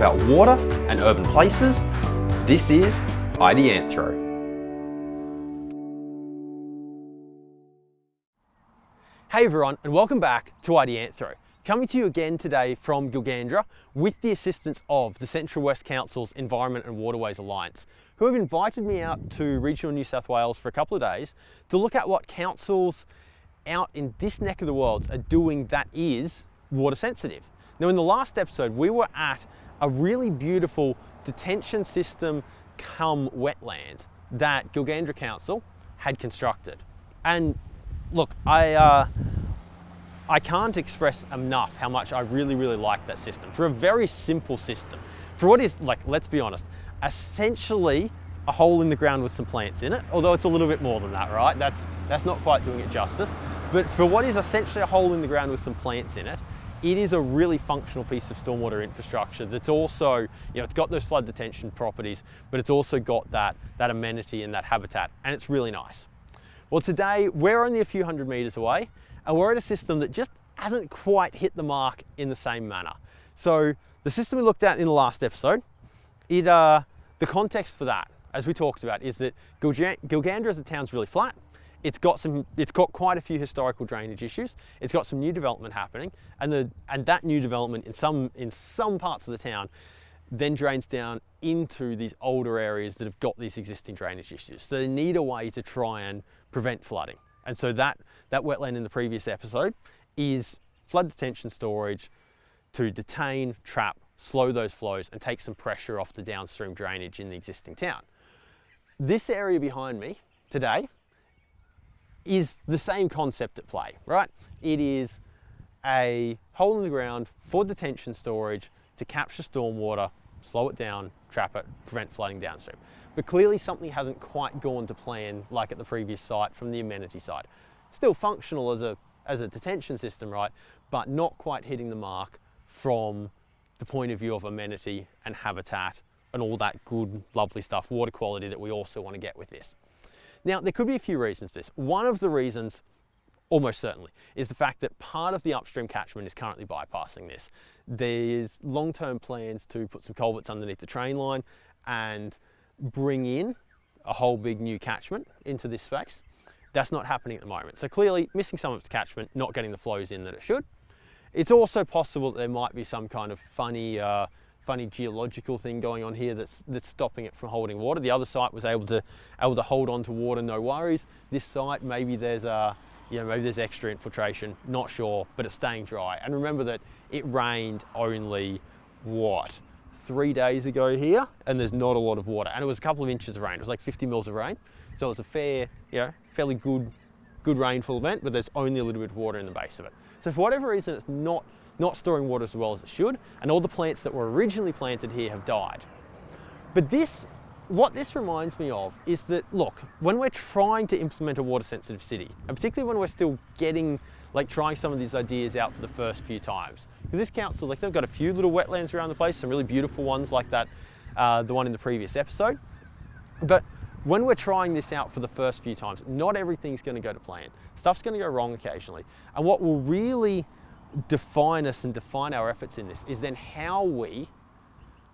about water and urban places. This is Ideanthro. Hey everyone, and welcome back to Ideanthro. Coming to you again today from Gilgandra with the assistance of the Central West Council's Environment and Waterways Alliance, who have invited me out to regional New South Wales for a couple of days to look at what councils out in this neck of the world are doing that is water sensitive. Now, in the last episode, we were at a really beautiful detention system cum wetlands that Gilgandra Council had constructed. And look, I can't express enough how much I really like that system. For a very simple system, for what is, like, let's be honest, essentially a hole in the ground with some plants in it, although it's a little bit more than that, right? That's not quite doing it justice. But for what is essentially a hole in the ground with some plants in it, it is a really functional piece of stormwater infrastructure that's also, you know, it's got those flood detention properties, but it's also got that amenity and that habitat, and it's really nice. Well, today we're only a few hundred meters away, and we're at a system that just hasn't quite hit the mark in the same manner. So the system we looked at in the last episode, the context for that, as we talked about, is that Gilgandra as a town's really flat. It's got quite a few historical drainage issues. It's got some new development happening, and that new development in some parts of the town then drains down into these older areas that have got these existing drainage issues. So they need a way to try and prevent flooding. And so that wetland in the previous episode is flood detention storage to detain, trap, slow those flows and take some pressure off the downstream drainage in the existing town. This area behind me today is the same concept at play, right? It is a hole in the ground for detention storage to capture stormwater, slow it down, trap it, prevent flooding downstream. But clearly something hasn't quite gone to plan like at the previous site from the amenity side. Still functional as a detention system, right? But not quite hitting the mark from the point of view of amenity and habitat and all that good, lovely stuff, water quality that we also want to get with this. Now, there could be a few reasons for this. One of the reasons, almost certainly, is the fact that part of the upstream catchment is currently bypassing this. There's long-term plans to put some culverts underneath the train line and bring in a whole big new catchment into this space. That's not happening at the moment. So clearly missing some of its catchment, not getting the flows in that it should. It's also possible that there might be some kind of funny geological thing going on here that's stopping it from holding water. The other site was able to hold on to water, no worries. This site, maybe there's extra infiltration, not sure, but it's staying dry. And remember that it rained only, 3 days ago here, and there's not a lot of water. And it was a couple of inches of rain. It was like 50 mils of rain. So it was a fairly good rainfall event, but there's only a little bit of water in the base of it. So for whatever reason, it's not storing water as well as it should, and all the plants that were originally planted here have died. But what this reminds me of is that, look, when we're trying to implement a water sensitive city, and particularly when we're still trying some of these ideas out for the first few times, because this council, they've got a few little wetlands around the place, some really beautiful ones like that, the one in the previous episode. But when we're trying this out for the first few times, not everything's going to go to plan. Stuff's going to go wrong occasionally. And what will really define us and define our efforts in this is then how we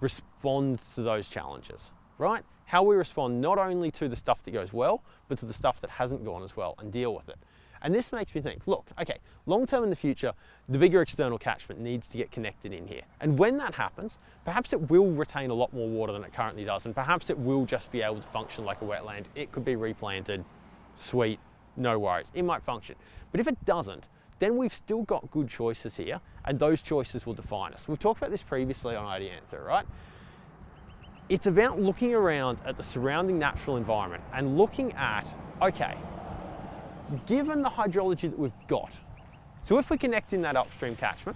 respond to those challenges, right? How we respond not only to the stuff that goes well, but to the stuff that hasn't gone as well and deal with it. And this makes me think, look, okay, long term in the future, the bigger external catchment needs to get connected in here. And when that happens, perhaps it will retain a lot more water than it currently does, and perhaps it will just be able to function like a wetland. It could be replanted, sweet, no worries, it might function. But if it doesn't, then we've still got good choices here, and those choices will define us. We've talked about this previously on Ideanthro, right? It's about looking around at the surrounding natural environment and looking at, okay, given the hydrology that we've got, so if we connect in that upstream catchment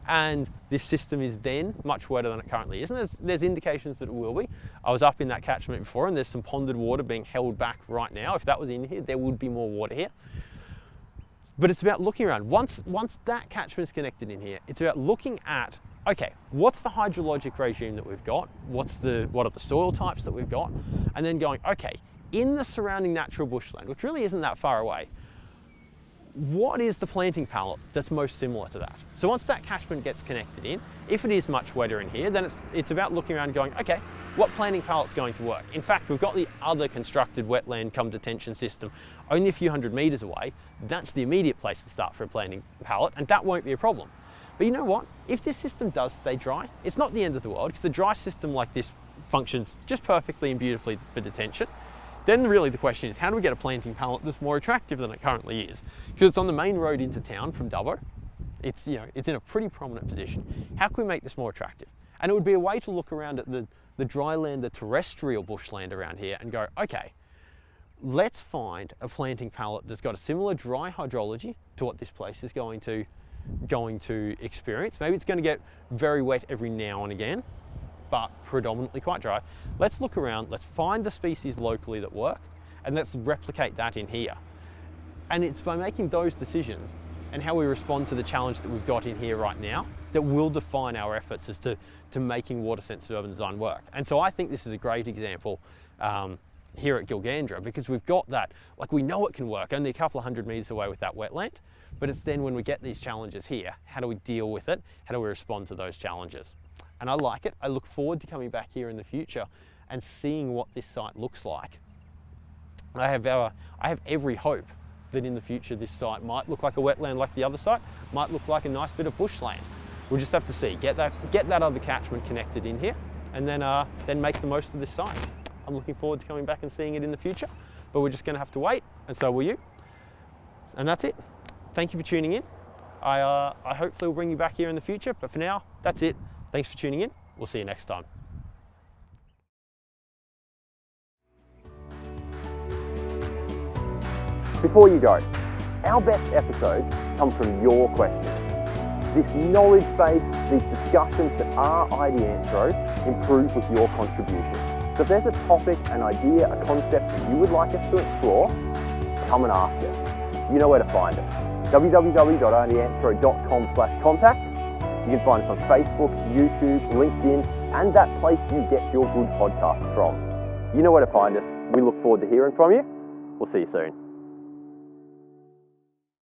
and this system is then much wetter than it currently is, and there's indications that it will be. I was up in that catchment before and there's some ponded water being held back right now. If that was in here, there would be more water here. But it's about looking around. Once that catchment is connected in here, it's about looking at, okay, what's the hydrologic regime that we've got? What are the soil types that we've got? And then going, okay, in the surrounding natural bushland, which really isn't that far away, what is the planting pallet that's most similar to that? So once that catchment gets connected in, if it is much wetter in here, then it's about looking around and going, okay, what planting pallet's going to work? In fact, we've got the other constructed wetland cum detention system only a few hundred meters away. That's the immediate place to start for a planting pallet, and that won't be a problem. But you know what? If this system does stay dry, it's not the end of the world, because the dry system like this functions just perfectly and beautifully for detention. Then really the question is, how do we get a planting pallet that's more attractive than it currently is? Because it's on the main road into town from Dubbo. It's in a pretty prominent position. How can we make this more attractive? And it would be a way to look around at the dry land, the terrestrial bushland around here and go, okay, let's find a planting pallet that's got a similar dry hydrology to what this place is going to experience. Maybe it's going to get very wet every now and again, but predominantly quite dry. Let's look around, let's find the species locally that work, and let's replicate that in here. And it's by making those decisions and how we respond to the challenge that we've got in here right now that will define our efforts as to making water-sensitive urban design work. And so I think this is a great example here at Gilgandra, because we've got that, like, we know it can work only a couple of hundred meters away with that wetland, but it's then when we get these challenges here, how do we deal with it? How do we respond to those challenges? And I like it. I look forward to coming back here in the future and seeing what this site looks like. I have every hope that in the future this site might look like a wetland like the other site, might look like a nice bit of bushland. We'll just have to see, get that other catchment connected in here, and then make the most of this site. I'm looking forward to coming back and seeing it in the future, but we're just going to have to wait, and so will you. And that's it. Thank you for tuning in. I hopefully will bring you back here in the future, but for now, that's it. Thanks for tuning in. We'll see you next time. Before you go, our best episodes come from your questions. This knowledge base, these discussions that are Ideanthro improve with your contribution. So if there's a topic, an idea, a concept that you would like us to explore, come and ask us. You know where to find us. www.ideanthro.com/contact. You can find us on Facebook, YouTube, LinkedIn, and that place you get your good podcasts from. You know where to find us. We look forward to hearing from you. We'll see you soon.